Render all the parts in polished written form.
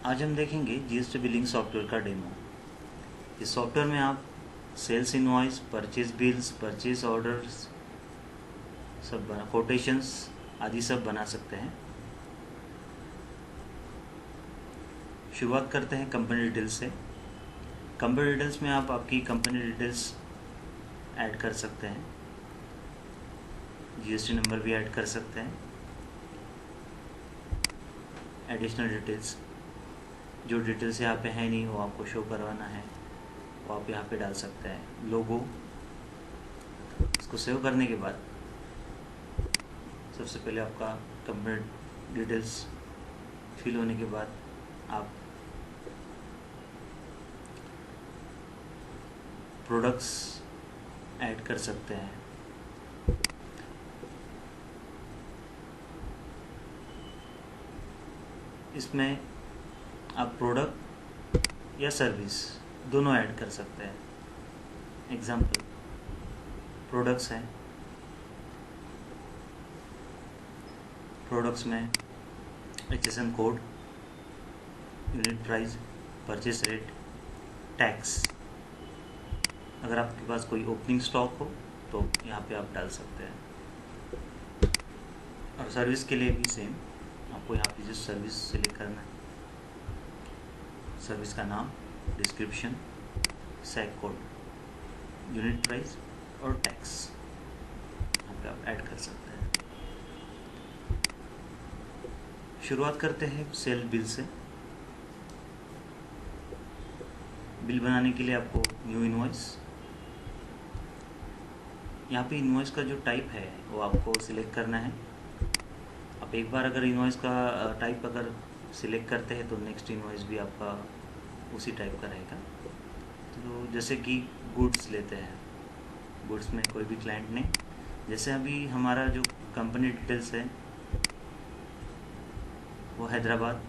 आज हम देखेंगे जीएसटी बिलिंग सॉफ्टवेयर का डेमो। इस सॉफ्टवेयर में आप sales invoice, purchase bills, purchase orders, सब कोटेशंस आदि सब बना सकते हैं। शुरुआत करते हैं कंपनी डिटेल्स से। कंपनी डिटेल्स में आप आपकी कंपनी डिटेल्स ऐड कर सकते हैं, जीएसटी नंबर भी ऐड कर सकते हैं। एडिशनल डिटेल्स, जो डिटेल्स यहाँ पे है नहीं वो आपको शो करवाना है वो आप यहाँ पे डाल सकते हैं। लोगो, इसको सेव करने के बाद सबसे पहले आपका कंपनी डिटेल्स फिल होने के बाद आप प्रोडक्ट्स ऐड कर सकते हैं। इसमें आप प्रोडक्ट या सर्विस दोनों ऐड कर सकते हैं। एग्जाम्पल प्रोडक्ट्स हैं, प्रोडक्ट्स में HSN code, unit price, purchase rate, tax. अगर आपके पास कोई ओपनिंग स्टॉक हो तो यहाँ पे आप डाल सकते हैं। और सर्विस के लिए भी सेम, आपको यहाँ पे जिस सर्विस सिलेक्ट करना है, सर्विस का नाम, description, SAC code, unit price और टैक्स यहाँ पे आप ऐड कर सकते हैं। शुरुआत करते हैं सेल बिल से। बिल बनाने के लिए आपको न्यू इनवॉइस, यहाँ पे इनवॉइस का जो टाइप है वो आपको सिलेक्ट करना है। आप एक बार अगर इनवॉइस का टाइप अगर सिलेक्ट करते हैं तो नेक्स्ट इनवॉइस भी आपका उसी टाइप का रहेगा। तो जैसे कि गुड्स लेते हैं, गुड्स में कोई भी क्लाइंट ने, जैसे अभी हमारा जो कंपनी डिटेल्स है वो हैदराबाद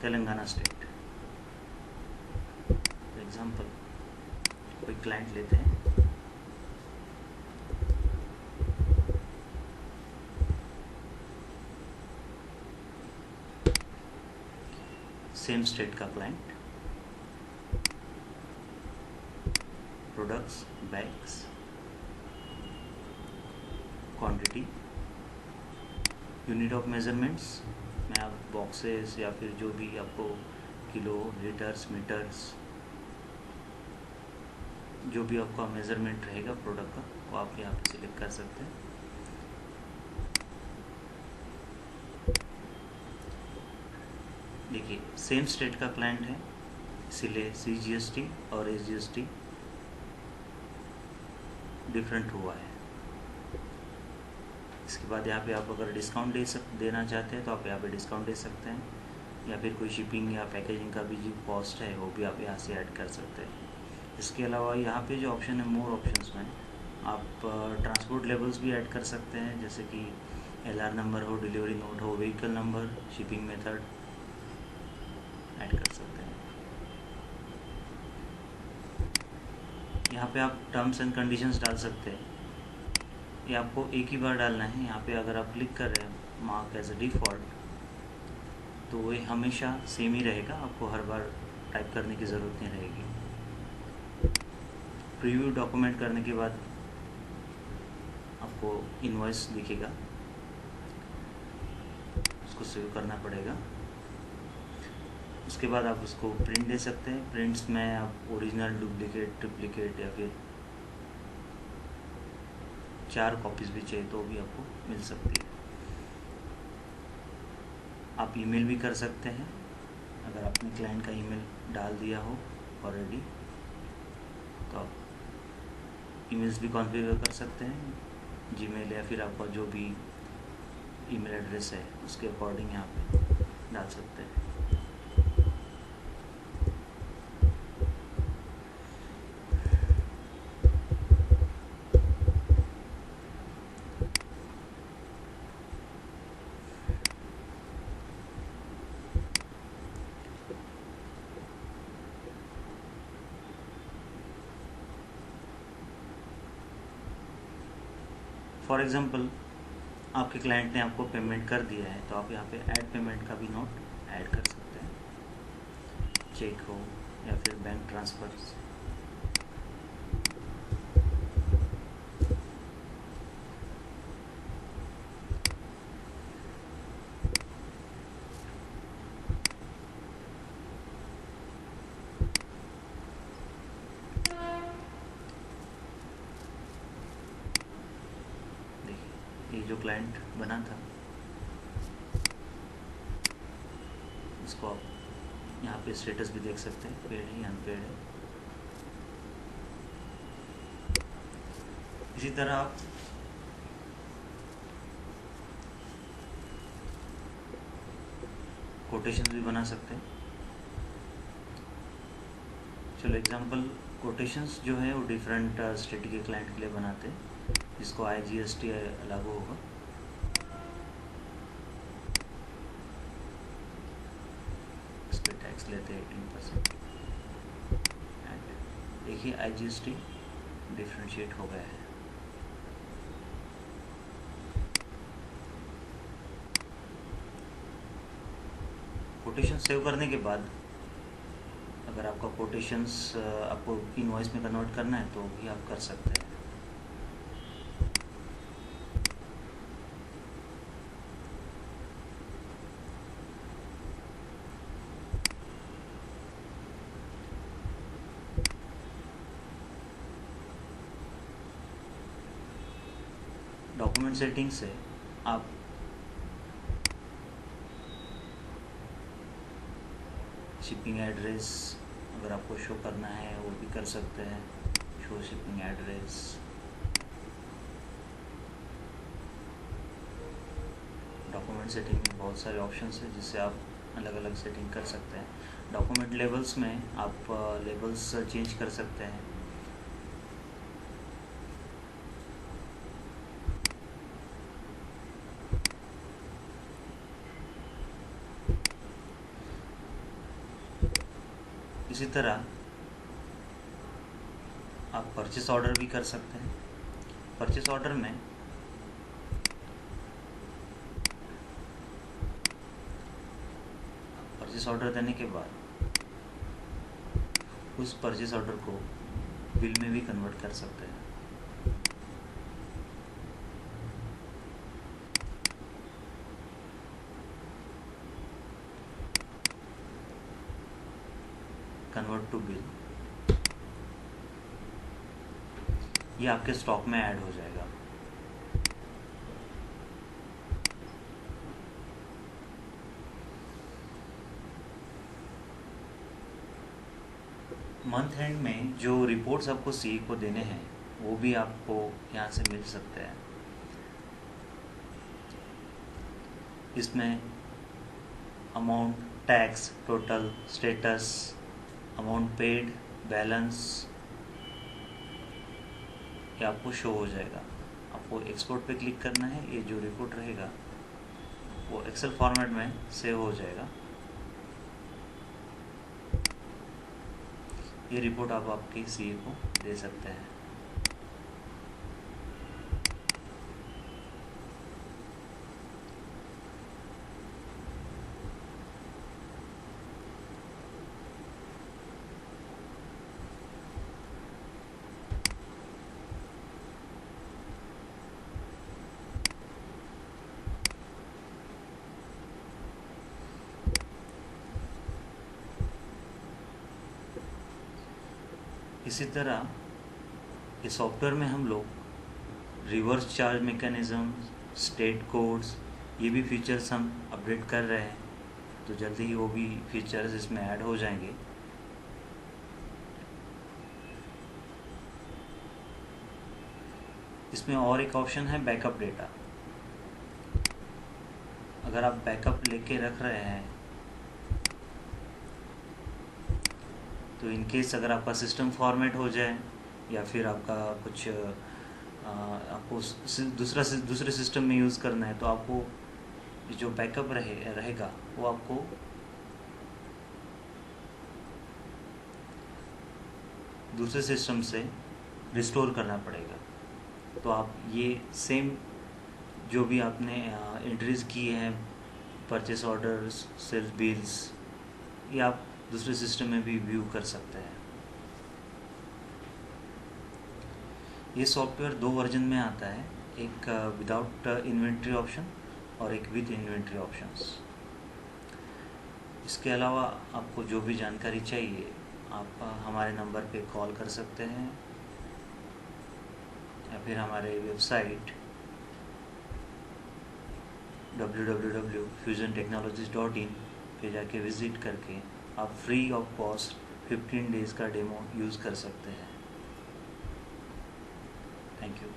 तेलंगाना स्टेट। तो एग्जांपल कोई क्लाइंट लेते हैं, सेम स्टेट का client, products, bags, quantity, unit of measurements में आप बॉक्सेस या फिर जो भी आपको किलो, लीटर्स, मीटर्स, जो भी आपका मेजरमेंट रहेगा प्रोडक्ट का वो आप यहाँ पे सिलेक्ट कर सकते हैं। देखिए सेम स्टेट का क्लाइंट है इसीलिए CGST और SGST डिफरेंट हुआ है। इसके बाद यहाँ पे आप अगर डिस्काउंट देना चाहते हैं तो आप यहाँ पे डिस्काउंट दे सकते हैं, या फिर कोई शिपिंग या पैकेजिंग का भी जो कॉस्ट है वो भी आप यहाँ से ऐड कर सकते हैं। इसके अलावा यहाँ पे जो ऑप्शन है मोर ऑप्शंस में आप ट्रांसपोर्ट लेवल्स भी ऐड कर सकते हैं, जैसे कि LR नंबर हो, डिलीवरी नोट हो, vehicle number, shipping method add कर सकते हैं। यहाँ पे आप टर्म्स एंड कंडीशंस डाल सकते हैं, ये आपको एक ही बार डालना है। यहाँ पे अगर आप क्लिक कर रहे हैं मार्क एज अ डिफ़ॉल्ट तो ये हमेशा सेम ही रहेगा, आपको हर बार टाइप करने की ज़रूरत नहीं रहेगी। प्रीव्यू डॉक्यूमेंट करने के बाद आपको इनवॉइस दिखेगा, उसको सेव करना पड़ेगा। उसके बाद आप उसको प्रिंट दे सकते हैं। प्रिंट्स में आप ओरिजिनल, डुप्लीकेट, ट्रिप्लीकेट या फिर 4 कॉपीज़ भी चाहिए तो भी आपको मिल सकती है। आप ईमेल भी कर सकते हैं, अगर आपने क्लाइंट का ईमेल डाल दिया हो ऑलरेडी तो आप ईमेल्स भी कॉन्फ़िगर कर सकते हैं, जीमेल या फिर आपका जो भी ईमेल एड्रेस है उसके अकॉर्डिंग यहाँ पे डाल सकते हैं। फॉर एग्ज़ाम्पल आपके क्लाइंट ने आपको पेमेंट कर दिया है तो आप यहाँ पे ऐड पेमेंट का भी नोट ऐड कर सकते हैं, चेक हो या फिर बैंक ट्रांसफ़र। देखिए ये जो क्लाइंट बना था इसको आप यहाँ पे स्टेटस भी देख सकते हैं, पेड है या अनपेड है। इसी तरह आप कोटेशन भी बना सकते हैं। चलो एग्जांपल कोटेशंस जो है वो डिफरेंट स्टेट के क्लाइंट के लिए बनाते हैं जिसको IGST लागू होगा। इस पर टैक्स लेते हैं 18%। एंड देखिए IGST डिफ्रेंशिएट हो गया है। कोटेशन सेव करने के बाद अगर आपका कोटेशंस आपको इनवॉइस में कन्वर्ट करना है तो भी आप कर सकते हैं। डॉक्यूमेंट सेटिंग से आप शिपिंग एड्रेस अगर आपको शो करना है वो भी कर सकते हैं, show shipping address. Document setting में बहुत सारे ऑप्शंस हैं जिससे आप अलग अलग सेटिंग कर सकते हैं। डॉक्यूमेंट लेबल्स में आप लेबल्स चेंज कर सकते हैं। इसी तरह आप परचेस ऑर्डर भी कर सकते हैं। परचेस ऑर्डर में परचेस ऑर्डर देने के बाद उस परचेस ऑर्डर को बिल में भी कन्वर्ट कर सकते हैं। कन्वर्ट टू बिल, ये आपके स्टॉक में ऐड हो जाएगा। मंथ एंड में जो रिपोर्ट्स आपको सीए को देने हैं वो भी आपको यहाँ से मिल सकते हैं। इसमें amount, tax, total, status, amount paid, balance ये आपको शो हो जाएगा। आपको एक्सपोर्ट पे क्लिक करना है, ये जो रिपोर्ट रहेगा वो एक्सेल फॉर्मेट में सेव हो जाएगा। ये रिपोर्ट आप आपके सीए को दे सकते हैं। इसी तरह इस सॉफ्टवेयर में हम लोग reverse charge mechanism, state codes, ये भी फीचर्स हम अपडेट कर रहे हैं, तो जल्दी ही वो भी फीचर्स इसमें ऐड हो जाएंगे। इसमें और एक ऑप्शन है बैकअप डेटा। अगर आप बैकअप लेके रख रहे हैं तो इन केस अगर आपका सिस्टम फॉर्मेट हो जाए या फिर आपका कुछ आपको दूसरे सिस्टम में यूज़ करना है तो आपको जो बैकअप रहेगा वो आपको दूसरे सिस्टम से रिस्टोर करना पड़ेगा। तो आप ये सेम जो भी आपने एंट्रीज की हैं, परचेस ऑर्डर्स, सेल्स बिल्स, ये आप दूसरे सिस्टम में भी व्यू कर सकते हैं। ये सॉफ्टवेयर 2 वर्जन में आता है, एक विदाउट इन्वेंट्री ऑप्शन और एक विद इन्वेंट्री ऑप्शंस। इसके अलावा आपको जो भी जानकारी चाहिए आप हमारे नंबर पे कॉल कर सकते हैं या फिर हमारे वेबसाइट www.fusiontechnologies.in पे जाके विज़िट करके आप फ्री ऑफ कॉस्ट 15 डेज़ का डेमो यूज़ कर सकते हैं। Thank you.